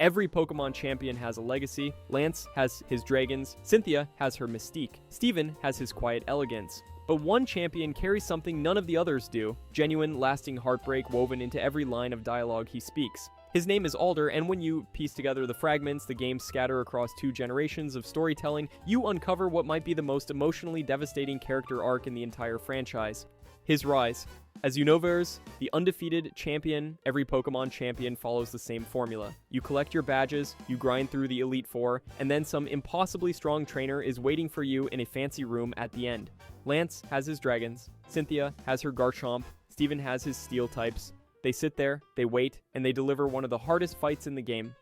Every Pokemon champion has a legacy. Lance has his dragons, Cynthia has her mystique, Steven has his quiet elegance. But one champion carries something none of the others do, genuine, lasting heartbreak woven into every line of dialogue he speaks. His name is Alder, and when you piece together the fragments the game scatter across 2 generations of storytelling, you uncover what might be the most emotionally devastating character arc in the entire franchise. His rise. As Univers, the undefeated champion, every Pokemon champion follows the same formula. You collect your badges, you grind through the Elite Four, and then some impossibly strong trainer is waiting for you in a fancy room at the end. Lance has his dragons, Cynthia has her Garchomp, Steven has his steel types. They sit there, they wait, and they deliver one of the hardest fights in the game.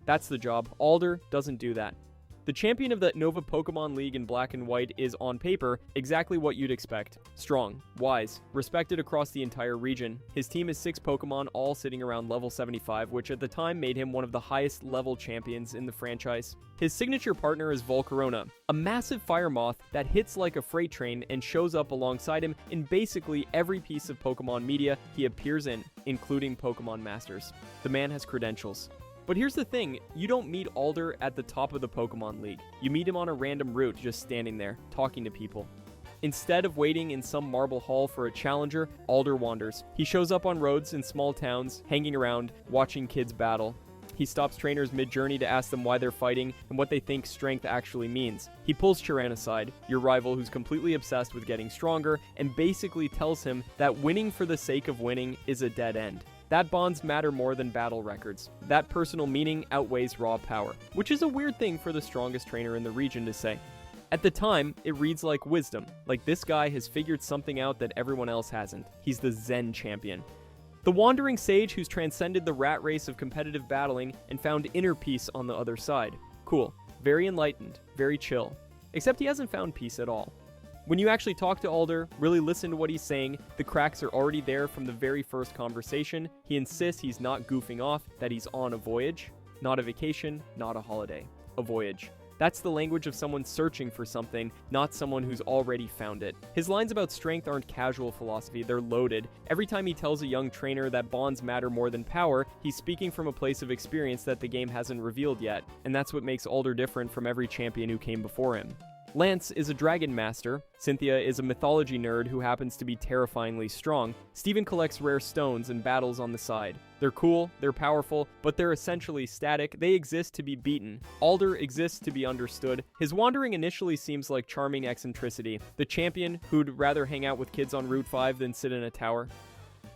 That's the job. Alder doesn't do that. The champion of the Nova Pokemon League in Black and White is, on paper, exactly what you'd expect. Strong, wise, respected across the entire region. His team is 6 Pokemon, all sitting around level 75, which at the time made him one of the highest level champions in the franchise. His signature partner is Volcarona, a massive fire moth that hits like a freight train and shows up alongside him in basically every piece of Pokemon media he appears in, including Pokemon Masters. The man has credentials. But here's the thing, you don't meet Alder at the top of the Pokemon League. You meet him on a random route, just standing there, talking to people. Instead of waiting in some marble hall for a challenger, Alder wanders. He shows up on roads in small towns, hanging around, watching kids battle. He stops trainers mid-journey to ask them why they're fighting and what they think strength actually means. He pulls Chiran aside, your rival who's completely obsessed with getting stronger, and basically tells him that winning for the sake of winning is a dead end. That bonds matter more than battle records. That personal meaning outweighs raw power, which is a weird thing for the strongest trainer in the region to say. At the time, it reads like wisdom, like this guy has figured something out that everyone else hasn't. He's the Zen champion. The wandering sage who's transcended the rat race of competitive battling and found inner peace on the other side. Cool. Very enlightened. Very chill. Except he hasn't found peace at all. When you actually talk to Alder, really listen to what he's saying, the cracks are already there from the very first conversation. He insists he's not goofing off, that he's on a voyage. Not a vacation, not a holiday. A voyage. That's the language of someone searching for something, not someone who's already found it. His lines about strength aren't casual philosophy, they're loaded. Every time he tells a young trainer that bonds matter more than power, he's speaking from a place of experience that the game hasn't revealed yet, and that's what makes Alder different from every champion who came before him. Lance is a dragon master, Cynthia is a mythology nerd who happens to be terrifyingly strong, Steven collects rare stones and battles on the side. They're cool, they're powerful, but they're essentially static, they exist to be beaten. Alder exists to be understood. His wandering initially seems like charming eccentricity, the champion who'd rather hang out with kids on Route 5 than sit in a tower.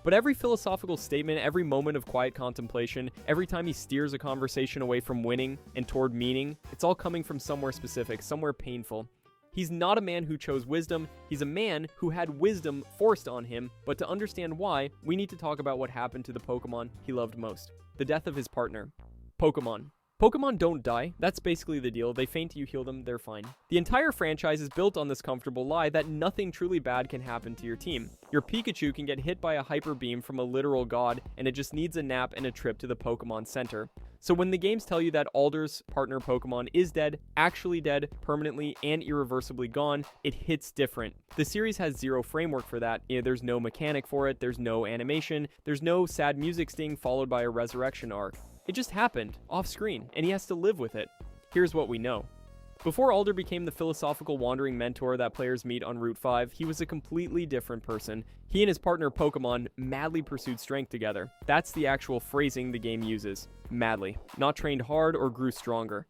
But every philosophical statement, every moment of quiet contemplation, every time he steers a conversation away from winning and toward meaning, it's all coming from somewhere specific, somewhere painful. He's not a man who chose wisdom, he's a man who had wisdom forced on him, but to understand why, we need to talk about what happened to the Pokemon he loved most. The death of his partner. Pokemon. Pokemon don't die, that's basically the deal. They faint, you heal them, they're fine. The entire franchise is built on this comfortable lie that nothing truly bad can happen to your team. Your Pikachu can get hit by a hyper beam from a literal god, and it just needs a nap and a trip to the Pokemon Center. So when the games tell you that Alder's partner Pokemon is dead, actually dead, permanently and irreversibly gone, it hits different. The series has zero framework for that. There's no mechanic for it, there's no animation, there's no sad music sting followed by a resurrection arc. It just happened, off screen, and he has to live with it. Here's what we know. Before Alder became the philosophical wandering mentor that players meet on Route 5, he was a completely different person. He and his partner Pokemon madly pursued strength together. That's the actual phrasing the game uses. Madly. Not trained hard or grew stronger.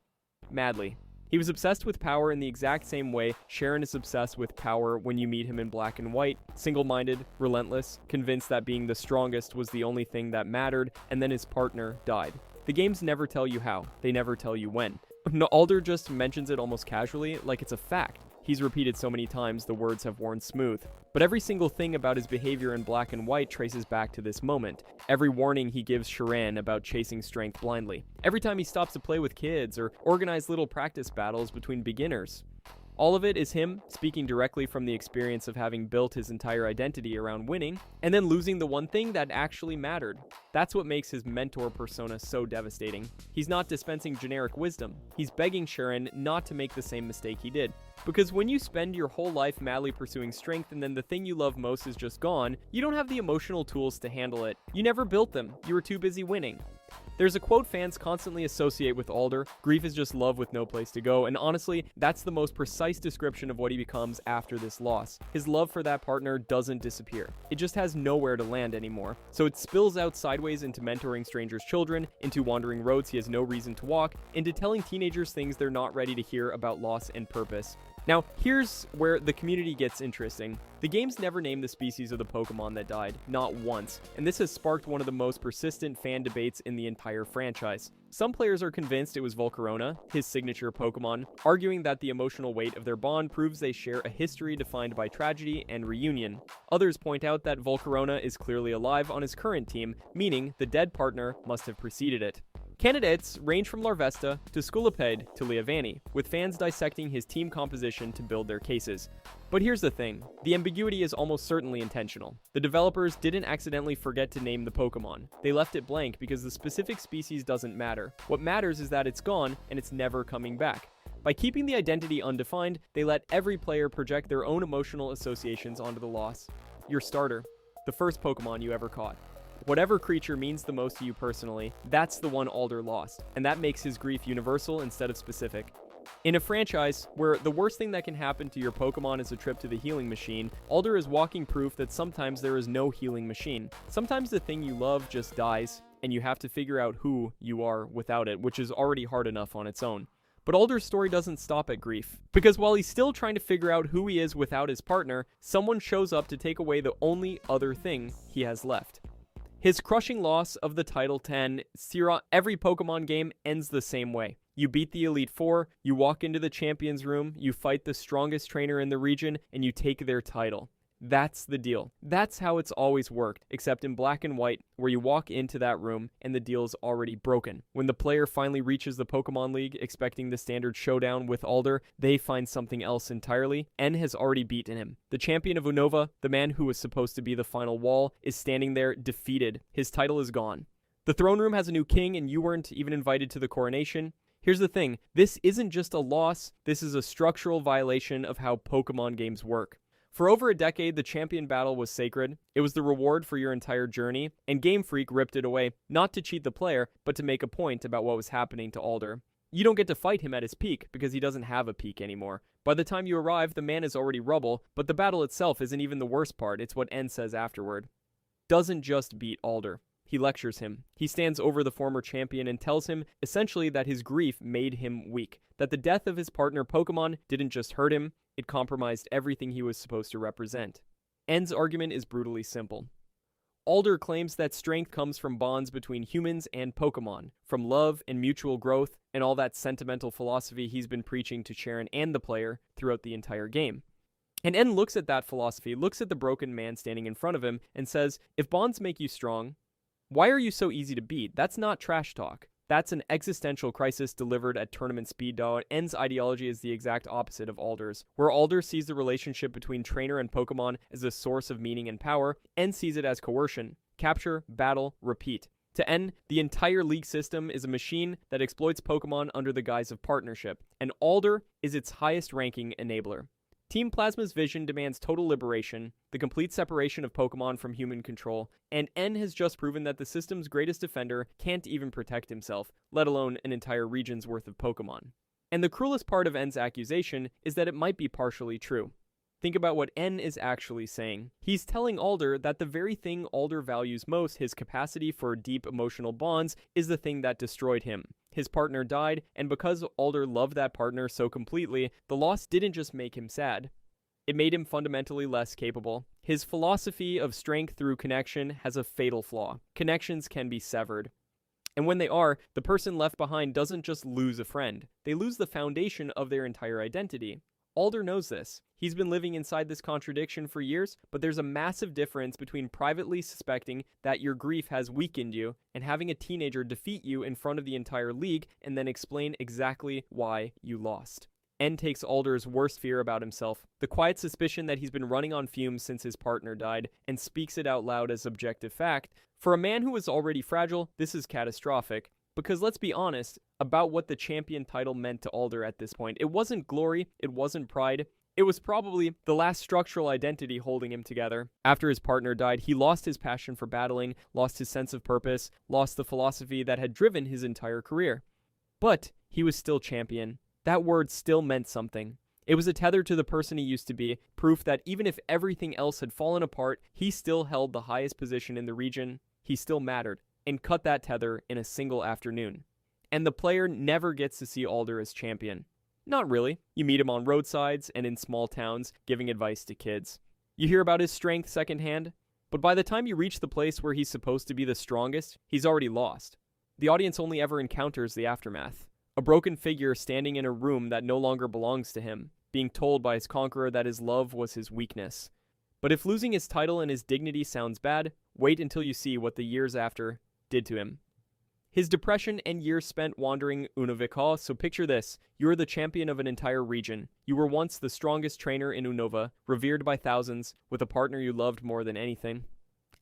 Madly. He was obsessed with power in the exact same way Sharon is obsessed with power when you meet him in Black and White. Single-minded, relentless, convinced that being the strongest was the only thing that mattered, and then his partner died. The games never tell you how, they never tell you when. Alder just mentions it almost casually, like it's a fact. He's repeated so many times the words have worn smooth. But every single thing about his behavior in Black and White traces back to this moment. Every warning he gives Chiran about chasing strength blindly. Every time he stops to play with kids or organize little practice battles between beginners. All of it is him speaking directly from the experience of having built his entire identity around winning, and then losing the one thing that actually mattered. That's what makes his mentor persona so devastating. He's not dispensing generic wisdom. He's begging Sharon not to make the same mistake he did. Because when you spend your whole life madly pursuing strength and then the thing you love most is just gone, you don't have the emotional tools to handle it. You never built them. You were too busy winning. There's a quote fans constantly associate with Alder: "Grief is just love with no place to go," and honestly, that's the most precise description of what he becomes after this loss. His love for that partner doesn't disappear. It just has nowhere to land anymore. So it spills out sideways into mentoring strangers' children, into wandering roads he has no reason to walk, into telling teenagers things they're not ready to hear about loss and purpose. Now, here's where the community gets interesting. The games never named the species of the Pokemon that died, not once, and this has sparked one of the most persistent fan debates in the entire franchise. Some players are convinced it was Volcarona, his signature Pokemon, arguing that the emotional weight of their bond proves they share a history defined by tragedy and reunion. Others point out that Volcarona is clearly alive on his current team, meaning the dead partner must have preceded it. Candidates range from Larvesta to Scolipede to Leavanny, with fans dissecting his team composition to build their cases. But here's the thing, the ambiguity is almost certainly intentional. The developers didn't accidentally forget to name the Pokemon. They left it blank because the specific species doesn't matter. What matters is that it's gone and it's never coming back. By keeping the identity undefined, they let every player project their own emotional associations onto the loss. Your starter, the first Pokemon you ever caught. Whatever creature means the most to you personally, that's the one Alder lost, and that makes his grief universal instead of specific. In a franchise where the worst thing that can happen to your Pokemon is a trip to the healing machine, Alder is walking proof that sometimes there is no healing machine. Sometimes the thing you love just dies, and you have to figure out who you are without it, which is already hard enough on its own. But Alder's story doesn't stop at grief, because while he's still trying to figure out who he is without his partner, someone shows up to take away the only other thing he has left. His crushing loss of the Title 10, every Pokemon game ends the same way. You beat the Elite Four, you walk into the Champions Room, you fight the strongest trainer in the region, and you take their title. That's the deal. That's how it's always worked, except in Black and White, where you walk into that room and the deal's already broken. When the player finally reaches the Pokemon League expecting the standard showdown with Alder, they find something else entirely. N has already beaten him. The champion of Unova, the man who was supposed to be the final wall, is standing there defeated. His title is gone. The throne room has a new king and you weren't even invited to the coronation. Here's the thing, this isn't just a loss, this is a structural violation of how Pokemon games work. For over a decade, the champion battle was sacred. It was the reward for your entire journey, and Game Freak ripped it away, not to cheat the player, but to make a point about what was happening to Alder. You don't get to fight him at his peak, because he doesn't have a peak anymore. By the time you arrive, the man is already rubble, but the battle itself isn't even the worst part, it's what N says afterward. Doesn't just beat Alder. He lectures him. He stands over the former champion and tells him, essentially, that his grief made him weak. That the death of his partner Pokemon didn't just hurt him, it compromised everything he was supposed to represent. N's argument is brutally simple. Alder claims that strength comes from bonds between humans and Pokemon, from love and mutual growth, and all that sentimental philosophy he's been preaching to Sharon and the player throughout the entire game. And N looks at that philosophy, looks at the broken man standing in front of him, and says, if bonds make you strong, why are you so easy to beat? That's not trash talk. That's an existential crisis delivered at tournament speed, though. N's ideology is the exact opposite of Alder's. Where Alder sees the relationship between trainer and Pokemon as a source of meaning and power, N sees it as coercion. Capture, battle, repeat. To N, the entire league system is a machine that exploits Pokemon under the guise of partnership, and Alder is its highest ranking enabler. Team Plasma's vision demands total liberation, the complete separation of Pokemon from human control, and N has just proven that the system's greatest defender can't even protect himself, let alone an entire region's worth of Pokemon. And the cruelest part of N's accusation is that it might be partially true. Think about what N is actually saying. He's telling Alder that the very thing Alder values most, his capacity for deep emotional bonds, is the thing that destroyed him. His partner died, and because Alder loved that partner so completely, the loss didn't just make him sad. It made him fundamentally less capable. His philosophy of strength through connection has a fatal flaw. Connections can be severed. And when they are, the person left behind doesn't just lose a friend. They lose the foundation of their entire identity. Alder knows this. He's been living inside this contradiction for years, but there's a massive difference between privately suspecting that your grief has weakened you and having a teenager defeat you in front of the entire league and then explain exactly why you lost. N takes Alder's worst fear about himself, the quiet suspicion that he's been running on fumes since his partner died, and speaks it out loud as objective fact. For a man who is already fragile, this is catastrophic. Because let's be honest about what the champion title meant to Alder at this point. It wasn't glory, it wasn't pride, It was probably the last structural identity holding him together. After his partner died, he lost his passion for battling, lost his sense of purpose, lost the philosophy that had driven his entire career. But he was still champion. That word still meant something. It was a tether to the person he used to be, proof that even if everything else had fallen apart, he still held the highest position in the region, he still mattered, and cut that tether in a single afternoon. And the player never gets to see Alder as champion. Not really. You meet him on roadsides and in small towns, giving advice to kids. You hear about his strength secondhand, but by the time you reach the place where he's supposed to be the strongest, he's already lost. The audience only ever encounters the aftermath. A broken figure standing in a room that no longer belongs to him, being told by his conqueror that his love was his weakness. But if losing his title and his dignity sounds bad, wait until you see what the years after did to him. His depression and years spent wandering Unova, so picture this. You are the champion of an entire region. You were once the strongest trainer in Unova, revered by thousands, with a partner you loved more than anything.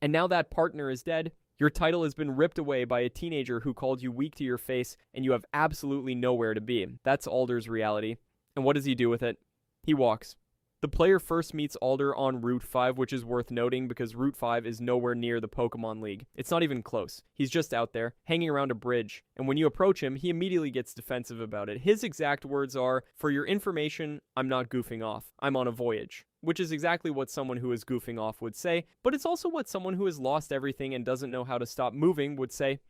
And now that partner is dead, your title has been ripped away by a teenager who called you weak to your face, and you have absolutely nowhere to be. That's Alder's reality. And what does he do with it? He walks. The player first meets Alder on Route 5, which is worth noting because Route 5 is nowhere near the Pokemon League. It's not even close. He's just out there, hanging around a bridge, and when you approach him, he immediately gets defensive about it. His exact words are, "For your information, I'm not goofing off. I'm on a voyage." Which is exactly what someone who is goofing off would say, but it's also what someone who has lost everything and doesn't know how to stop moving would say.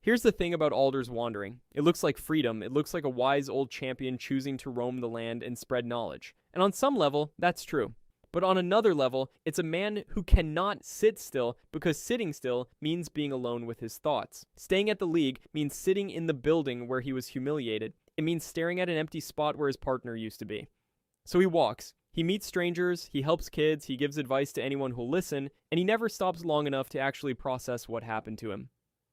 Here's the thing about Alder's wandering. It looks like freedom. It looks like a wise old champion choosing to roam the land and spread knowledge. And on some level, that's true. But on another level, it's a man who cannot sit still because sitting still means being alone with his thoughts. Staying at the league means sitting in the building where he was humiliated. It means staring at an empty spot where his partner used to be. So he walks. He meets strangers, he helps kids, he gives advice to anyone who'll listen, and he never stops long enough to actually process what happened to him.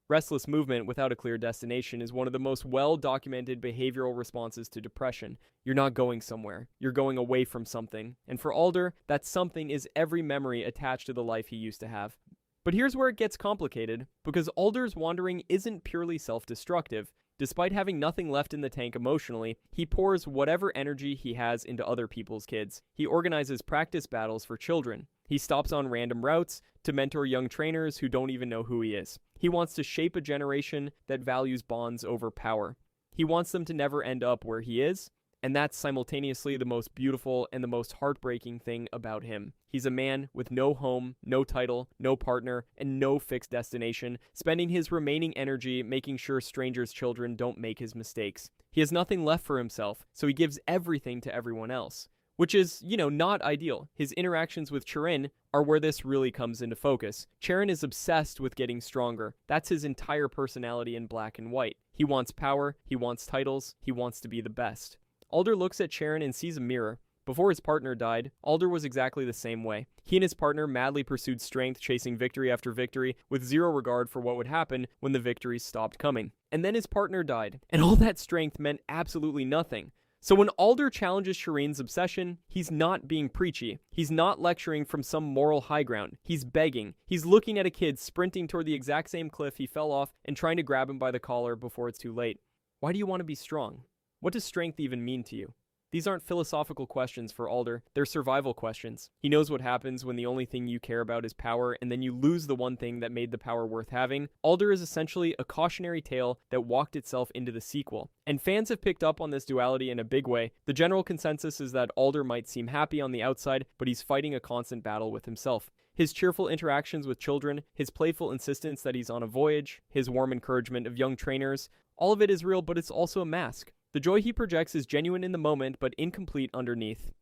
Restless movement without a clear destination is one of the most well-documented behavioral responses to depression. You're not going somewhere. You're going away from something. And for Alder, that something is every memory attached to the life he used to have. But here's where it gets complicated, because Alder's wandering isn't purely self-destructive. Despite having nothing left in the tank emotionally, he pours whatever energy he has into other people's kids. He organizes practice battles for children. He stops on random routes to mentor young trainers who don't even know who he is. He wants to shape a generation that values bonds over power. He wants them to never end up where he is, and that's simultaneously the most beautiful and the most heartbreaking thing about him. He's a man with no home, no title, no partner, and no fixed destination, spending his remaining energy making sure strangers' children don't make his mistakes. He has nothing left for himself, so he gives everything to everyone else. Which is, not ideal. His interactions with Chirin are where this really comes into focus. Chirin is obsessed with getting stronger. That's his entire personality in black and white. He wants power, he wants titles, he wants to be the best. Alder looks at Chirin and sees a mirror. Before his partner died, Alder was exactly the same way. He and his partner madly pursued strength, chasing victory after victory, with zero regard for what would happen when the victories stopped coming. And then his partner died, and all that strength meant absolutely nothing. So when Alder challenges Chirin's obsession, he's not being preachy. He's not lecturing from some moral high ground. He's begging. He's looking at a kid sprinting toward the exact same cliff he fell off and trying to grab him by the collar before it's too late. Why do you want to be strong? What does strength even mean to you? These aren't philosophical questions for Alder, they're survival questions. He knows what happens when the only thing you care about is power, and then you lose the one thing that made the power worth having. Alder is essentially a cautionary tale that walked itself into the sequel. And fans have picked up on this duality in a big way. The general consensus is that Alder might seem happy on the outside, but he's fighting a constant battle with himself. His cheerful interactions with children, his playful insistence that he's on a voyage, his warm encouragement of young trainers, all of it is real, but it's also a mask. The joy he projects is genuine in the moment, but incomplete underneath.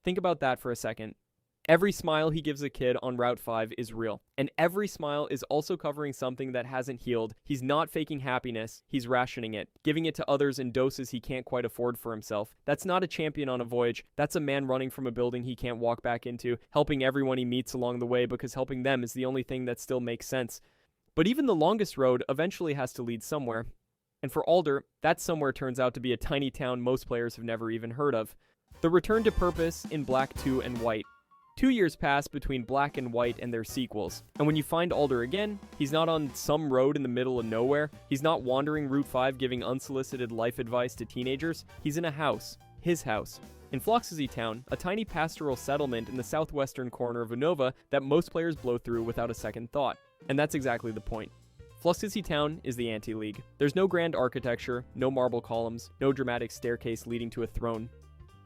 Think about that for a second. Every smile he gives a kid on Route 5 is real, and every smile is also covering something that hasn't healed. He's not faking happiness, he's rationing it, giving it to others in doses he can't quite afford for himself. That's not a champion on a voyage, that's a man running from a building he can't walk back into, helping everyone he meets along the way because helping them is the only thing that still makes sense. But even the longest road eventually has to lead somewhere. And for Alder, that somewhere turns out to be a tiny town most players have never even heard of. The return to purpose in Black 2 and White. 2 years pass between Black and White and their sequels, and when you find Alder again, he's not on some road in the middle of nowhere, he's not wandering Route 5 giving unsolicited life advice to teenagers, he's in a house, his house. In Floxzy Town, a tiny pastoral settlement in the southwestern corner of Unova that most players blow through without a second thought. And that's exactly the point. Floxzy Town is the anti-league. There's no grand architecture, no marble columns, no dramatic staircase leading to a throne.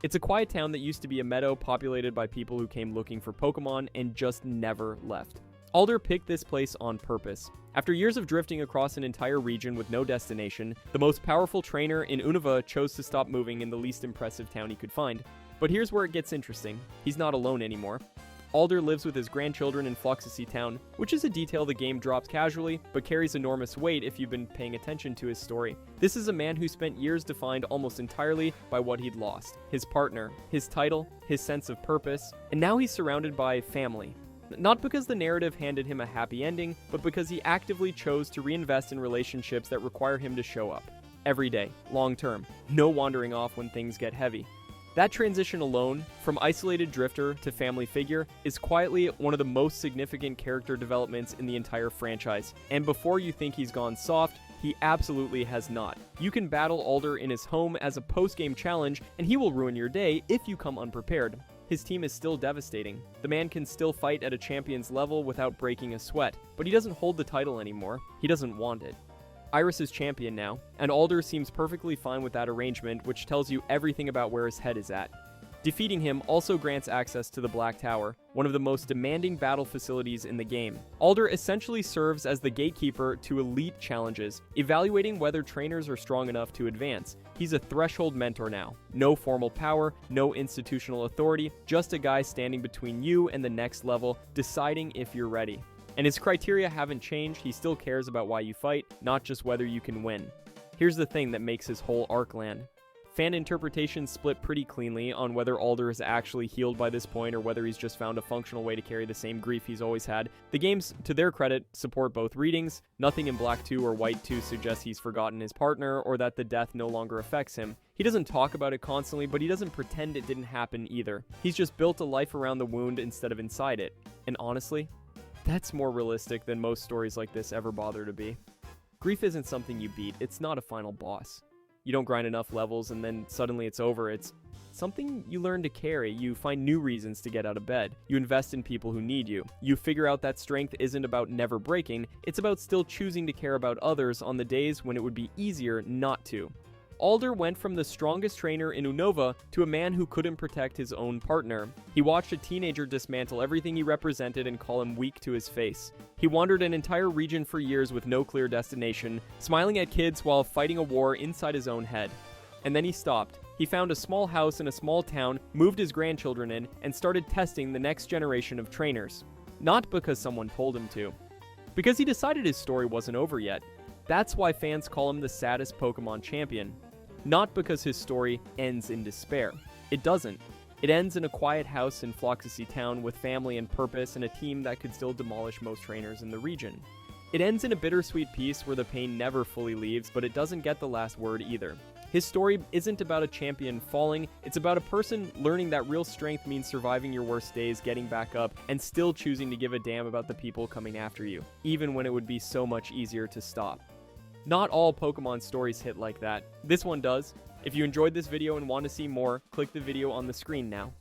It's a quiet town that used to be a meadow populated by people who came looking for Pokemon and just never left. Alder picked this place on purpose. After years of drifting across an entire region with no destination, the most powerful trainer in Unova chose to stop moving in the least impressive town he could find. But here's where it gets interesting. He's not alone anymore. Alder lives with his grandchildren in Floxzy Town, which is a detail the game drops casually, but carries enormous weight if you've been paying attention to his story. This is a man who spent years defined almost entirely by what he'd lost: his partner, his title, his sense of purpose, and now he's surrounded by family. Not because the narrative handed him a happy ending, but because he actively chose to reinvest in relationships that require him to show up. Every day, long term, no wandering off when things get heavy. That transition alone, from isolated drifter to family figure, is quietly one of the most significant character developments in the entire franchise. And before you think he's gone soft, he absolutely has not. You can battle Alder in his home as a post-game challenge, and he will ruin your day if you come unprepared. His team is still devastating. The man can still fight at a champion's level without breaking a sweat, but he doesn't hold the title anymore. He doesn't want it. Iris is champion now, and Alder seems perfectly fine with that arrangement, which tells you everything about where his head is at. Defeating him also grants access to the Black Tower, one of the most demanding battle facilities in the game. Alder essentially serves as the gatekeeper to elite challenges, evaluating whether trainers are strong enough to advance. He's a threshold mentor now. No formal power, no institutional authority, just a guy standing between you and the next level, deciding if you're ready. And his criteria haven't changed. He still cares about why you fight, not just whether you can win. Here's the thing that makes his whole arc land. Fan interpretations split pretty cleanly on whether Alder is actually healed by this point or whether he's just found a functional way to carry the same grief he's always had. The games, to their credit, support both readings. Nothing in Black 2 or White 2 suggests he's forgotten his partner or that the death no longer affects him. He doesn't talk about it constantly, but he doesn't pretend it didn't happen either. He's just built a life around the wound instead of inside it. And honestly, that's more realistic than most stories like this ever bother to be. Grief isn't something you beat, it's not a final boss. You don't grind enough levels and then suddenly it's over. It's something you learn to carry. You find new reasons to get out of bed. You invest in people who need you. You figure out that strength isn't about never breaking, it's about still choosing to care about others on the days when it would be easier not to. Alder went from the strongest trainer in Unova to a man who couldn't protect his own partner. He watched a teenager dismantle everything he represented and call him weak to his face. He wandered an entire region for years with no clear destination, smiling at kids while fighting a war inside his own head. And then he stopped. He found a small house in a small town, moved his grandchildren in, and started testing the next generation of trainers. Not because someone told him to. Because he decided his story wasn't over yet. That's why fans call him the saddest Pokemon champion. Not because his story ends in despair. It doesn't. It ends in a quiet house in Floxzy Town with family and purpose and a team that could still demolish most trainers in the region. It ends in a bittersweet piece where the pain never fully leaves, but it doesn't get the last word either. His story isn't about a champion falling, it's about a person learning that real strength means surviving your worst days, getting back up, and still choosing to give a damn about the people coming after you, even when it would be so much easier to stop. Not all Pokemon stories hit like that. This one does. If you enjoyed this video and want to see more, click the video on the screen now.